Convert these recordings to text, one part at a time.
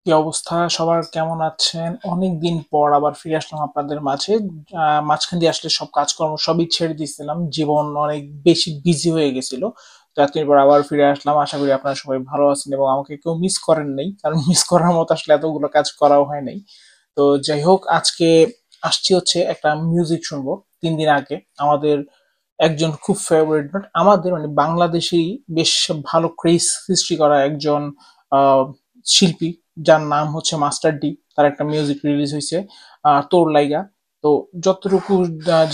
কি অবস্থা সবার, কেমন আছেন? অনেকদিন পর আবার ফিরে আসলাম আপনাদের মাঝে। মাঝখান দিয়ে আসলে সব কাজকর্ম সবই ছেড়ে দিয়েছিলাম, জীবন অনেক বেশি বিজি হয়ে গেছিল। তো এতদিন পর আবার ফিরে আসলাম, আশা করি আপনারা সবাই ভালো আছেন এবং আমাকে কেউ মিস করেন নাই, কারণ মিস করার মতো আসলে এতগুলো কাজ করাও হয় নাই। তো যাই হোক, আজকে আসছি হচ্ছে একটা মিউজিক শুনবো। 3 দিন আগে আমাদের একজন খুব ফেভারিট, বাট আমাদের মানে বাংলাদেশেই বেশ ভালো ক্রেজ সৃষ্টি করা একজন আহ, শিল্পী, যার নাম হচ্ছে মাস্টার ডি। তার একটা মিউজিক রিলিজ হয়েছে, তোর লাইগা। তো যতটুকু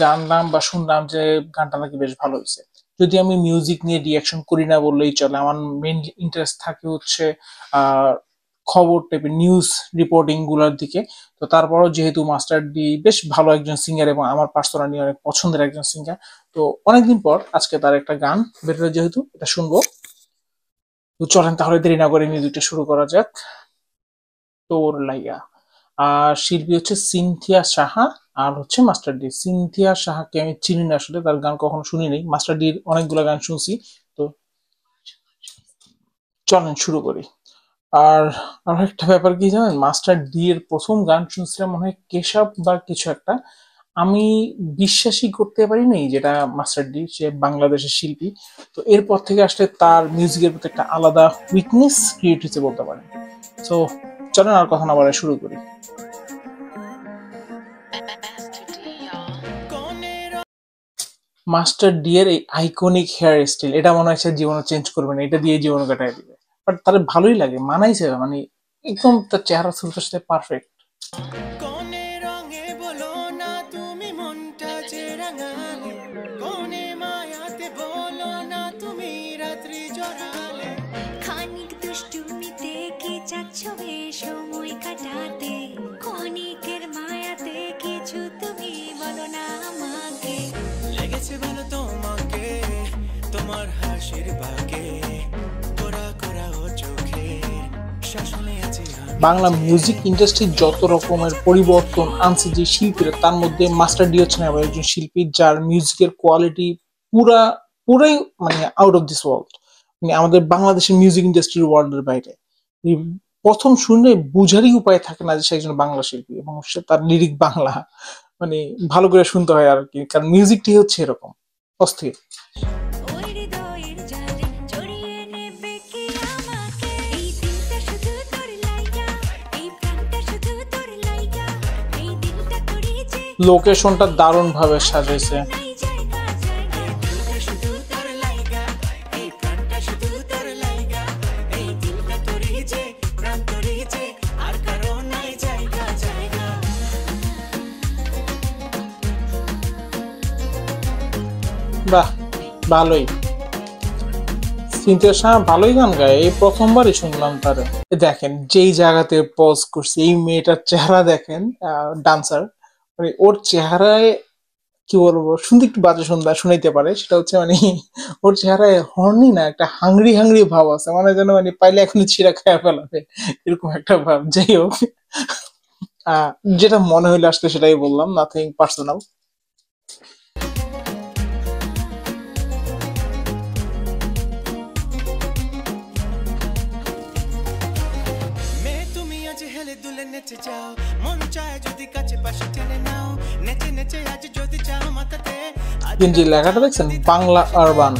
জানলাম বা শুনলাম যে গানটা নাকি বেশ ভালো হয়েছে। যদি আমি মিউজিক নিয়ে রিয়াকশন করি না বললেই চলে, আমার মেইন ইন্টারেস্ট থাকে হচ্ছে আহ খবর টাইপের নিউজ রিপোর্টিং গুলার দিকে। তো তারপরও যেহেতু মাস্টার ডি বেশ ভালো একজন সিঙ্গার এবং আমার পার্সোনালি অনেক পছন্দের একজন সিঙ্গার, তো অনেকদিন পর আজকে তার একটা গান বেরোলো, যেহেতু এটা শুনবো। তো চলেন তাহলে দেরি না করে মিউজিকটা শুরু করা যাক। তোর লাইগা। আর শিল্পী হচ্ছে সিনথিয়া সাহা, আর হচ্ছে মাস্টার ডি। সিনথিয়া সাহাকে আমি চিনি না আসলে, তার গান কখনো শুনি নাই। মাস্টার ডির অনেকগুলো গান শুনছি। তো চলেন শুরু করি। আর আর একটা ব্যাপার কি জানেন, মাস্টার ডি এর প্রথম গান শুনছিলাম মনে হয় কেশব বা কিছু একটা। আমি বিশ্বাসই করতে পারি নাই যেটা মাস্টার ডি, সে বাংলাদেশের শিল্পী। তো এরপর থেকে আসলে তার মিউজিকের প্রতি একটা আলাদা উইকনেস ক্রিয়েট হয়েছে বলতে পারেন। তো চলেন আর কথা না বাড়ায় শুরু করি। মাস্টার ডি এর এই আইকনিক হেয়ার স্টাইল, এটা মনে হয় সে জীবনে চেঞ্জ করবে না, এটা দিয়ে জীবন কাটায় দিবে। বাট তার ভালোই লাগে, মানাইছে মানে একদম তার চেহারা সুরটার সাথে পারফেক্ট। কোনে রঙে বলো না তুমি মনটা যে রাঙালে, কোনে মায়াতে বলো না তুমি রাত্রি জড়ালে, খানিক দুষ্টুমিতে কি চাচ্ছ বে সময় কাটাতে, ক্ষণিকের মায়াতে কিছু তুমি বলো না আমাকে, লেগেছে বলো তোমাকে তোমার হাসির বাগে, তোরা করা ও চোখে শাসনে আছে। বাংলা মিউজিক ইন্ডাস্ট্রির যত রকমের পরিবর্তন আনছে যে শিল্পীরা, তার মধ্যে মাস্টার ডি হচ্ছেন এমন একজন শিল্পী যার মিউজিকের কোয়ালিটি পুরা পুরাই মানে আউট অফ দিস ওয়ার্ল্ড। মানে আমাদের বাংলাদেশের মিউজিক ইন্ডাস্ট্রির ওয়ার্ল্ডের বাইরে। এই প্রথম শুনলে বুঝারই উপায় থাকে না যে সে একজন বাংলা শিল্পী এবং সে তার লিরিক বাংলা। মানে ভালো করে শুনতে হয় আর কি, কারণ মিউজিকটি হচ্ছে এরকম অস্থির। লোকেশনটা দারুণ ভাবে সাজাইছে। বাহ, ভালোই। সিনথিয়া শাহ ভালোই গান গায়, এই প্রথমবারই শুনলাম তারে। দেখেন যেই জায়গাতে পজ করছে, এই মেয়েটার চেহারা দেখেন, ডান্সার, মানে ওর চেহারায় কি বলবো, শুনতে একটু বাজে শুনাইতে পারে, সেটা হচ্ছে মানে ওর চেহারায় হর্নি না, একটা হাংরি হাংরি ভাব আছে, মানে যেন মানে পাইলে এখনই ছিঁড়া খেয়ে ফেলাবে, এরকম একটা ভাব। যাই হোক, আহ, যেটা মনে হইলে আসলে সেটাই বললাম, নাথিং পার্সোনাল। কিন্তু লেখাটা দেখছেন, বাংলা আরবান।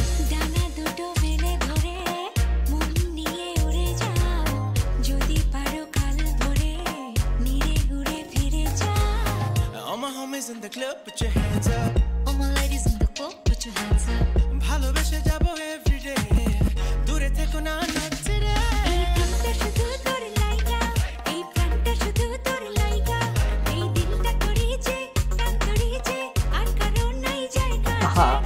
হ্যাঁ,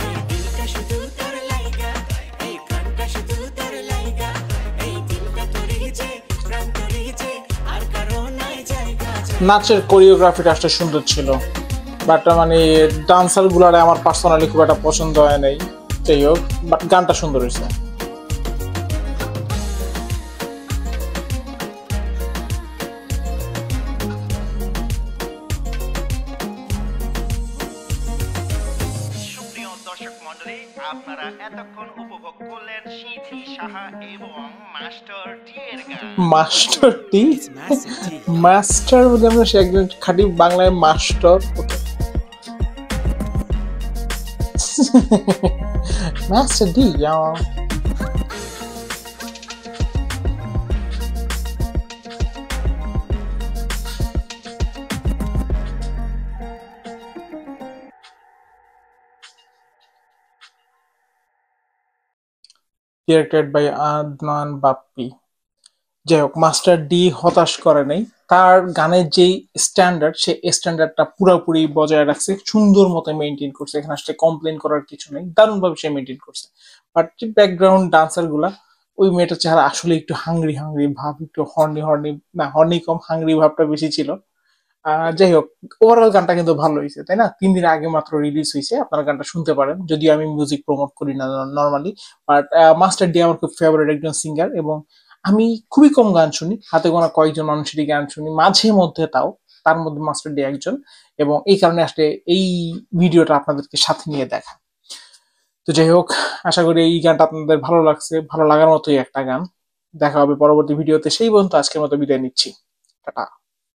নাচের কোরিওগ্রাফিটা আসলে সুন্দর ছিল, বাট মানে ডান্সার গুলারে আমার পার্সোনালি খুব একটা পছন্দ হয় নাই। যাই হোক, বাট গানটা সুন্দর হয়েছে। আপনারা এতক্ষণ উপভোগ করলেন সিধি সাহা এবং মাস্টার টি এর গান। Master T, It's Master T. Master বলে আমরা সে একজন খাঁটি বাংলায় master. Okay, master D, directed by Adnan Bappi. যাই হোক, মাস্টার ডি হতাশ করে নাই, তার গানের যেই স্ট্যান্ডার্ড, সে স্ট্যান্ডার্ডটা পুরোপুরি বজায় রাখছে, সুন্দর মতো মেনটেন করছে। এখানে আসলে কমপ্লেন করার কিছু নেই, দারুণ ভাবে সে মেনটেন করছে। বাট ব্যাকগ্রাউন্ড ডান্সার গুলা, ওই মেয়েটার চেহারা আসলে একটু হাংরি হাংরি ভাব, একটু হর্নি হর্নি, না হর্নি কম, হাংরি ভাবটা বেশি ছিল। যাই হোক, ওভারঅল গানটা কিন্তু ভালো হয়েছে, তাই না? 3 দিন আগে মাত্র রিলিজ হয়েছে, আপনারা গানটা শুনতে পারেন, যদিও আমি মিউজিক প্রমোট করি না নর্মালি। বাট মাস্টার ডি আমার খুব ফেভারিট একজন সিঙ্গার, এবং আমি খুবই কম গান শুনি, হাতে গোনা কয়েকজন মানুষেরই গান শুনি মাঝে মধ্যে, তাও তার মধ্যে মাস্টার ডি একজন। এবং এই কারণে আসলে এই ভিডিওটা আপনাদেরকে সাথে নিয়ে দেখা। তো যাই হোক, আশা করি এই গানটা আপনাদের ভালো লাগছে, ভালো লাগার মতোই একটা গান। দেখা হবে পরবর্তী ভিডিওতে, সেই পর্যন্ত আজকের মতো বিদায় নিচ্ছি, টাটা।